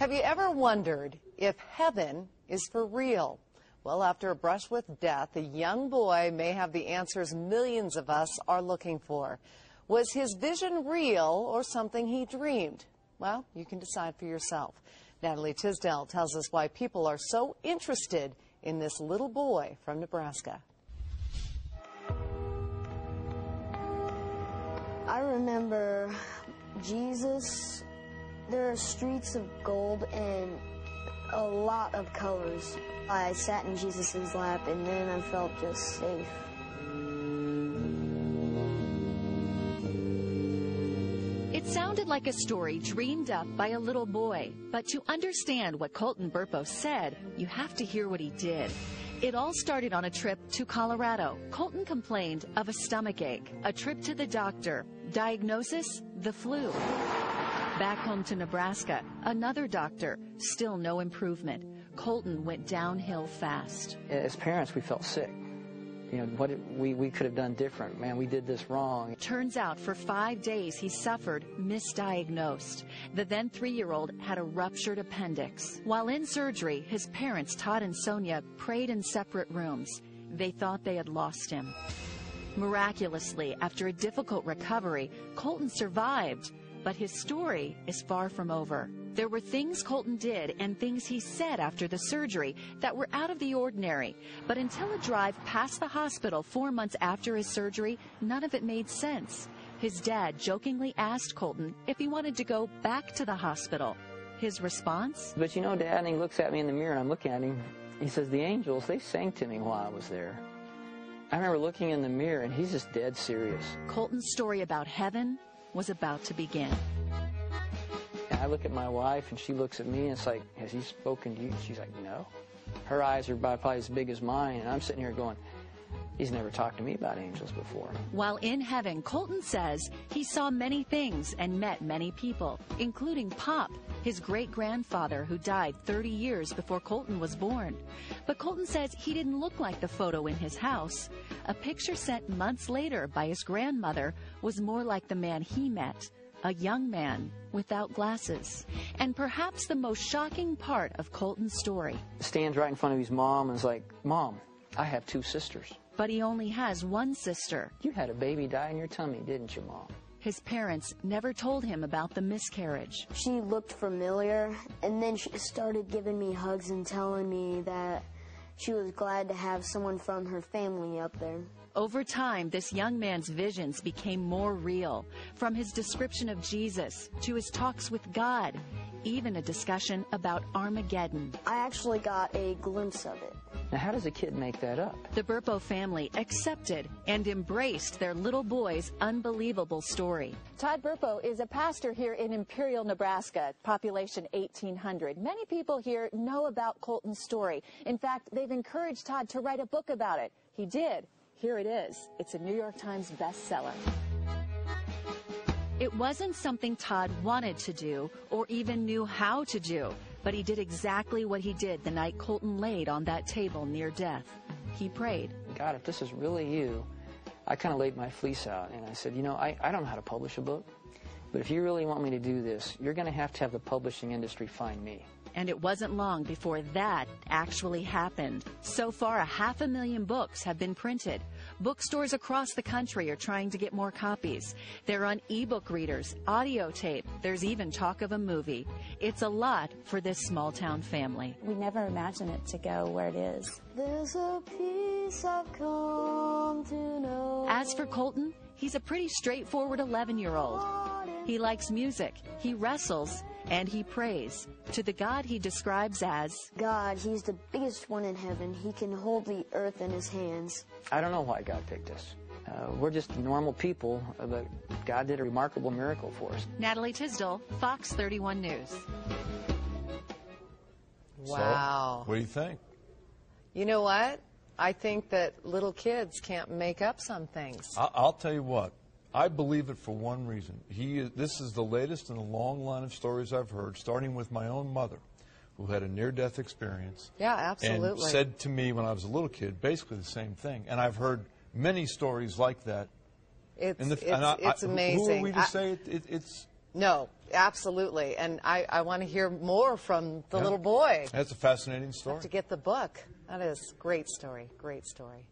Have you ever wondered if heaven is for real? Well, after a brush with death, a young boy may have the answers millions of us are looking for. Was his vision real or something he dreamed? Well, you can decide for yourself. Natalie Tisdale tells us why people are so interested in this little boy from Nebraska. I remember Jesus. There are streets of gold and a lot of colors. I sat in Jesus' lap and then I felt just safe. It sounded like a story dreamed up by a little boy, but to understand what Colton Burpo said, you have to hear what he did. It all started on a trip to Colorado. Colton complained of a stomachache, a trip to the doctor, diagnosis, the flu. Back home to Nebraska, another doctor, still no improvement. Colton went downhill fast. As parents, we felt sick. You know, what we could have done different. Man, we did this wrong. Turns out for 5 days he suffered misdiagnosed. The then 3-year-old had a ruptured appendix. While in surgery, his parents, Todd and Sonia, prayed in separate rooms. They thought they had lost him. Miraculously, after a difficult recovery, Colton survived. But his story is far from over. There were things Colton did and things he said after the surgery that were out of the ordinary. But until a drive past the hospital 4 months after his surgery, none of it made sense. His dad jokingly asked Colton if he wanted to go back to the hospital. His response? But you know, Dad, and he looks at me in the mirror and I'm looking at him. He says, the angels, they sang to me while I was there. I remember looking in the mirror and he's just dead serious. Colton's story about heaven was about to begin. And I look at my wife and she looks at me and it's like, has he spoken to you? She's like, no. Her eyes are probably as big as mine and I'm sitting here going, he's never talked to me about angels before. While in heaven, Colton says he saw many things and met many people, including Pop, his great-grandfather who died 30 years before Colton was born. But Colton says he didn't look like the photo in his house. A picture sent months later by his grandmother was more like the man he met, a young man without glasses. And perhaps the most shocking part of Colton's story. Stands right in front of his mom and is like, Mom, I have 2 sisters. But he only has one sister. You had a baby die in your tummy, didn't you, Mom? His parents never told him about the miscarriage. She looked familiar, and then she started giving me hugs and telling me that she was glad to have someone from her family up there. Over time, this young man's visions became more real, from his description of Jesus to his talks with God, even a discussion about Armageddon. I actually got a glimpse of it. Now, how does a kid make that up? The Burpo family accepted and embraced their little boy's unbelievable story. Todd Burpo is a pastor here in Imperial, Nebraska, population 1,800. Many people here know about Colton's story. In fact, they've encouraged Todd to write a book about it. He did. Here it is. It's a New York Times bestseller. It wasn't something Todd wanted to do or even knew how to do, but he did exactly what he did the night Colton laid on that table near death. He prayed. God, if this is really you, I kind of laid my fleece out and I said, you know, I don't know how to publish a book, but if you really want me to do this, you're going to have the publishing industry find me. And it wasn't long before that actually happened. So far, 500,000 books have been printed. Bookstores across the country are trying to get more copies. They're on ebook readers, audio tape. There's even talk of a movie. It's a lot for this small-town family. We never imagined it to go where it is. There's a peace I've come to know. As for Colton, he's a pretty straightforward 11-year-old. He likes music, he wrestles, and he prays to the God he describes as God. He's the biggest one in heaven. He can hold the earth in his hands. I don't know why God picked us. We're just normal people, but God did a remarkable miracle for us. Natalie Tisdale, Fox 31 News. Wow. So, what do you think? You know what? I think that little kids can't make up some things. I'll tell you what. I believe it for one reason. This is the latest in a long line of stories I've heard, starting with my own mother, who had a near-death experience. Yeah, absolutely. And said to me when I was a little kid basically the same thing. And I've heard many stories like that. It's amazing. Who are we to say No, absolutely. And I want to hear more from the little boy. That's a fascinating story. Have to get the book. That is a great story. Great story.